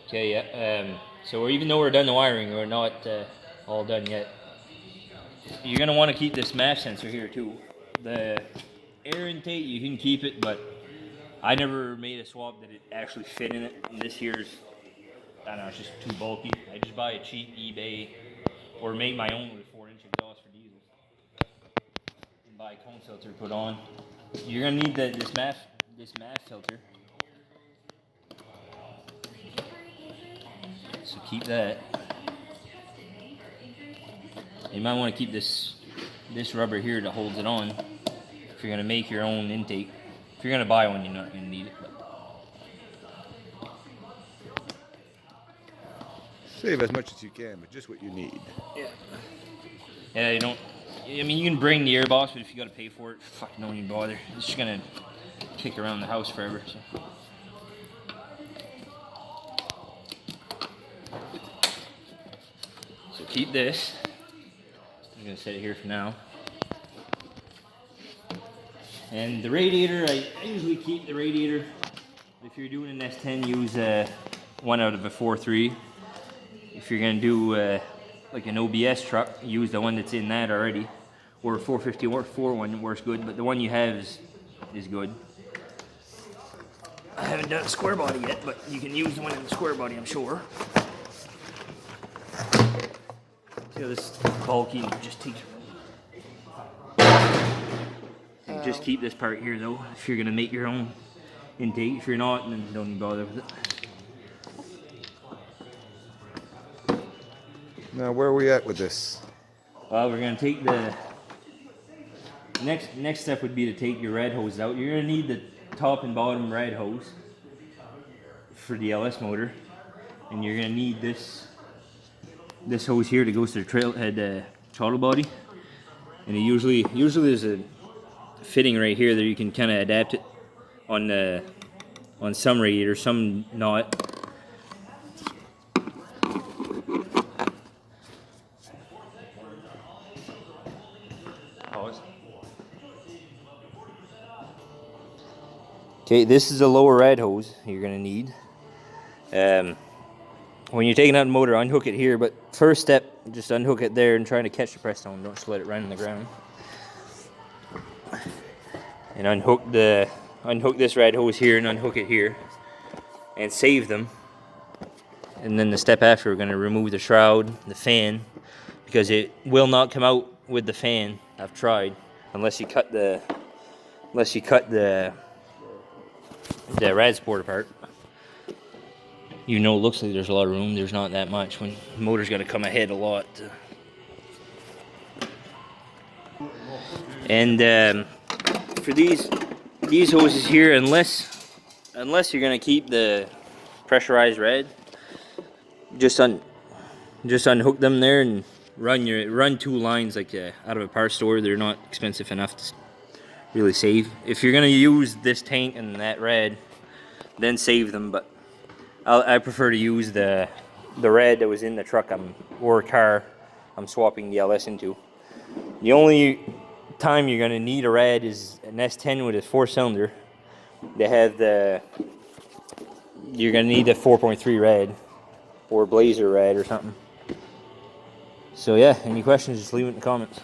Okay, yeah. So even though we're done the wiring, we're not all done yet. You're gonna want to keep this mass sensor here too. The air intake, you can keep it, but I never made a swap that it actually fit in it. And this here's, I don't know, it's just too bulky. I just buy a cheap eBay or make my own with a 4-inch exhaust for diesels. And buy a cone filter put on. You're gonna need this mass filter. So keep that. You might want to keep this rubber here that holds it on if you're gonna make your own intake. If you're gonna buy one, you're not gonna need it. But. Save as much as you can, but just what you need. Yeah. Yeah, you don't. I mean, you can bring the air box, but if you gotta pay for it, fucking don't even bother. It's just gonna kick around the house forever. So. So keep this. I'm gonna set it here for now. And the radiator, I usually keep the radiator. If you're doing an S10, use one out of a 4.3. If you're gonna do like an OBS truck, use the one that's in that already. Or a 454 one works good, but the one you have is good. I haven't done a square body yet, but you can use the one in the square body, I'm sure. See how this bulky just takes. Just keep this part here though, if you're gonna make your own intake. If you're not, then don't even bother with it. Now, where are we at with this? Well, we're gonna take the next step would be to take your rad hose out. You're gonna need the top and bottom rad hose for the LS motor, and you're gonna need this hose here that goes to the trailhead throttle body. And it usually there's a fitting right here that you can kind of adapt it on some radiators, some not. Pause. Okay, this is a lower rad hose you're gonna need. When you're taking out the motor, unhook it here, but first step, just unhook it there and try to catch the press down. Don't just let it run on the ground. And unhook this rad hose here and unhook it here and save them. And then the step after, we're going to remove the shroud, the fan, because it will not come out with the fan. I've tried, unless you cut the rad support apart. You know, it looks like there's a lot of room. There's not that much. When the motor's got to come ahead a lot. And for these hoses here, unless you're gonna keep the pressurized rad, just unhook them there and run 2 lines like out of a parts store. They're not expensive enough to really save. If you're gonna use this tank and that rad, then save them. But I prefer to use the rad that was in the truck or car I'm swapping the LS into. The only time you're going to need a rad is an S10 with a 4-cylinder. They have you're going to need a 4.3 rad or Blazer rad or something. So yeah, any questions, just leave it in the comments.